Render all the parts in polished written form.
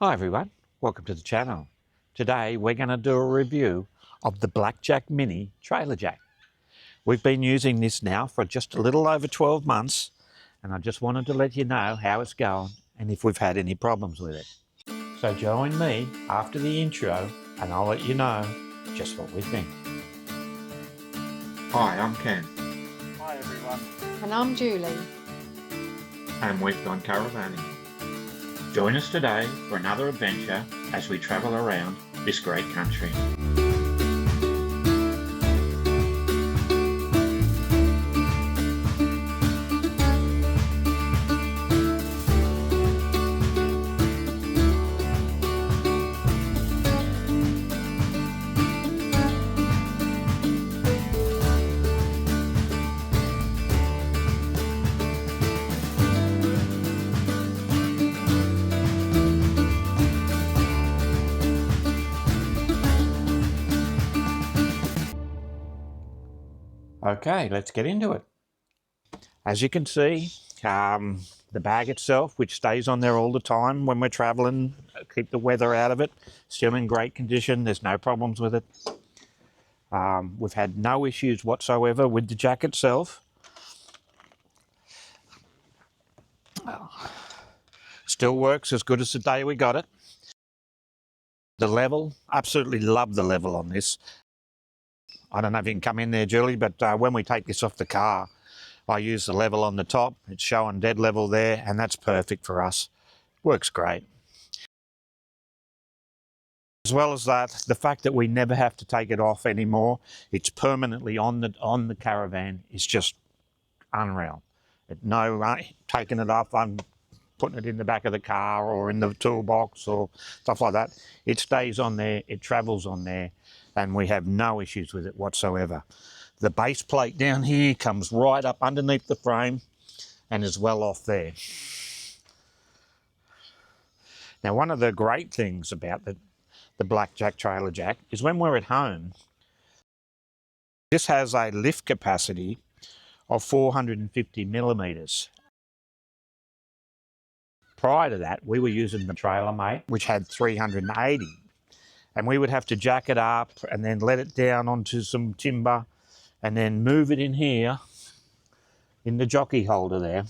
Hi everyone, welcome to the channel. Today we're going to do a review of the Blackjack Mini Trailer Jack. We've been using this now for just a little over 12 months and I just wanted to let you know how it's going and if we've had any problems with it. So join me after the intro and I'll let you know just what we think. Hi, I'm Ken. Hi everyone. And I'm Julie. And we've gone caravanning. Join us today for another adventure as we travel around this great country. Okay, let's get into it. As you can see, the bag itself, which stays on there all the time when we're traveling, keep the weather out of it, still in great condition. There's no problems with it. We've had no issues whatsoever with the jack itself. Still works as good as the day we got it. The level, absolutely love the level on this. I don't know if you can come in there, Julie, but when we take this off the car, I use the level on the top. It's showing dead level there, and that's perfect for us. Works great. As well as that, the fact that we never have to take it off anymore, it's permanently on the Caravan, is just unreal. No taking it off, I'm putting it in the back of the car or in the toolbox or stuff like that. It stays on there, it travels on there, and we have no issues with it whatsoever. The base plate down here comes right up underneath the frame and is well off there. Now, one of the great things about the Blackjack Trailer Jack is when we're at home, this has a lift capacity of 450 millimetres. Prior to that, we were using the Trailer Mate, which had 380. And we would have to jack it up and then let it down onto some timber and then move it in here, in the jockey holder there,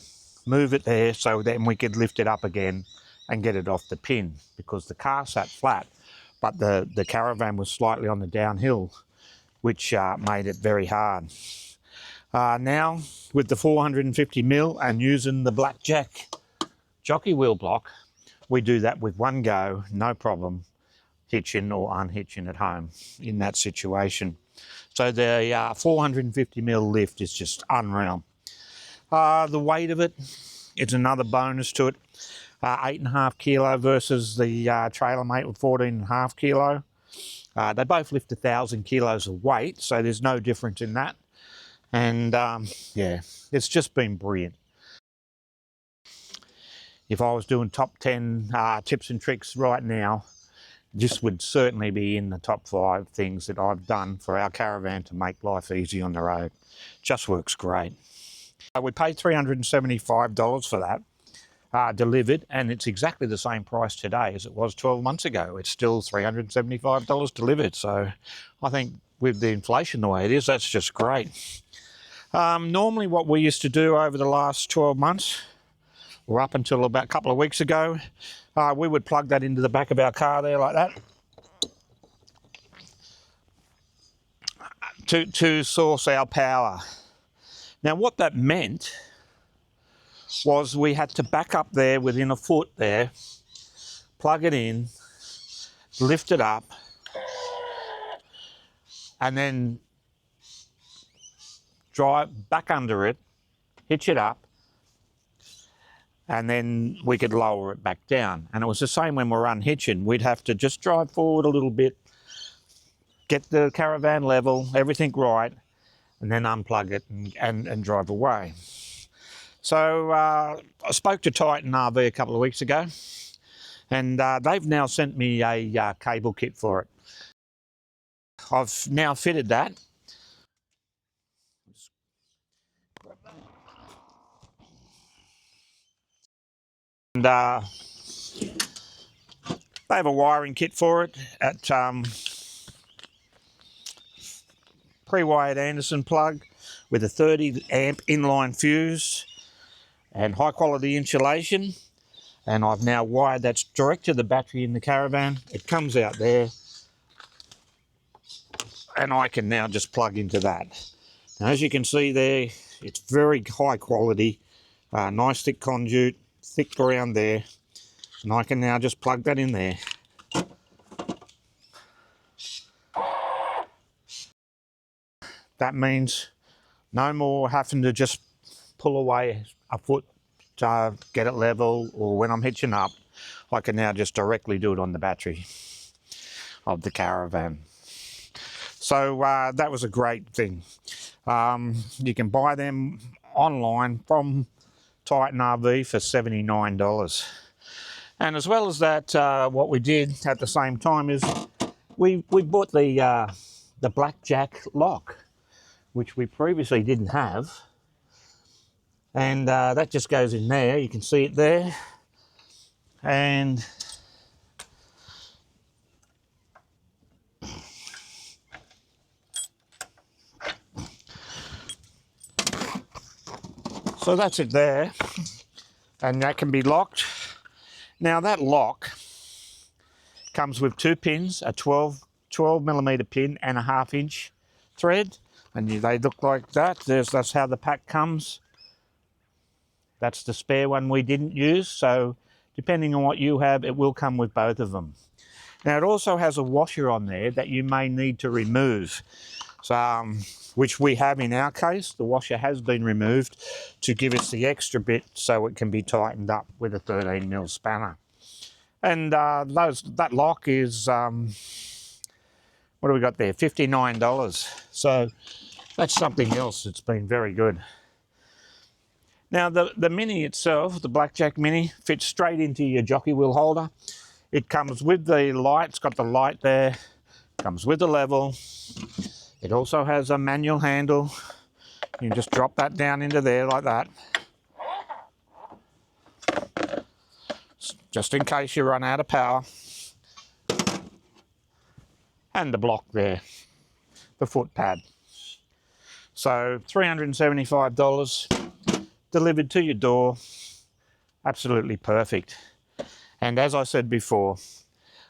move it there so then we could lift it up again and get it off the pin because the car sat flat, but the Caravan was slightly on the downhill, which made it very hard. Now, with the 450mm and using the Blackjack jockey wheel block, we do that with one go, no problem, hitching or unhitching at home in that situation. So the 450mm lift is just unreal. The weight of it is another bonus to it. 8.5 kilo versus the Trailer Mate with 14.5 kilo. They both lift 1,000 kilos of weight, so there's no difference in that. And yeah, it's just been brilliant. If I was doing top 10 tips and tricks right now, this would certainly be in the top 5 things that I've done for our Caravan to make life easy on the road. Just works great. We paid $375 for that, delivered, and it's exactly the same price today as it was 12 months ago. It's still $375 delivered, so I think with the inflation the way it is, that's just great. Normally what we used to do over the last 12 months, or up until about a couple of weeks ago, we would plug that into the back of our car there like that to source our power. Now what that meant was we had to back up there within a foot there, plug it in, lift it up, and then drive back under it, hitch it up, and then we could lower it back down. And it was the same when we're unhitching. We'd have to just drive forward a little bit, get the Caravan level, everything right, and then unplug it and drive away. So I spoke to Titan RV a couple of weeks ago, and they've now sent me a cable kit for it. I've now fitted that. And They have a wiring kit for it at pre-wired Anderson plug with a 30 amp inline fuse and high quality insulation. And I've now wired that direct to the battery in the Caravan. It comes out there and I can now just plug into that. Now, as you can see there, it's very high quality, nice thick conduit, thick around there, and I can now just plug that in there. That means no more having to just pull away a foot to get it level, or when I'm hitching up, I can now just directly do it on the battery of the Caravan. So that was a great thing. You can buy them online from Titan RV for $79. And as well as that, what we did at the same time is we bought the Blackjack lock, which we previously didn't have. And that just goes in there. You can see it there. And so that's it there. And that can be locked. Now that lock comes with 2 pins, a 12mm pin and a 1/2 inch thread. And they look like that. That's how the pack comes. That's the spare one we didn't use. So depending on what you have, it will come with both of them. Now it also has a washer on there that you may need to remove. So, which we have in our case. The washer has been removed to give us the extra bit so it can be tightened up with a 13mm spanner. And that lock is, what do we got there? $59. So that's something else that's been very good. Now the Mini itself, the Blackjack Mini, fits straight into your jockey wheel holder. It comes with the light, it's got the light there, comes with the level. It also has a manual handle. You can just drop that down into there like that. Just in case you run out of power. And the block there, the foot pad. So $375 delivered to your door. Absolutely perfect. And as I said before,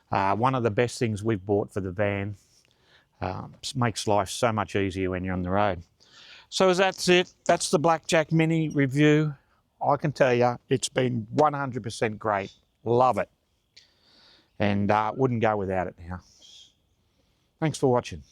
one of the best things we've bought for the van. Makes life so much easier when you're on the road. So that's it. That's the Blackjack Mini review. I can tell you, it's been 100% great. Love it. And wouldn't go without it now. Thanks for watching.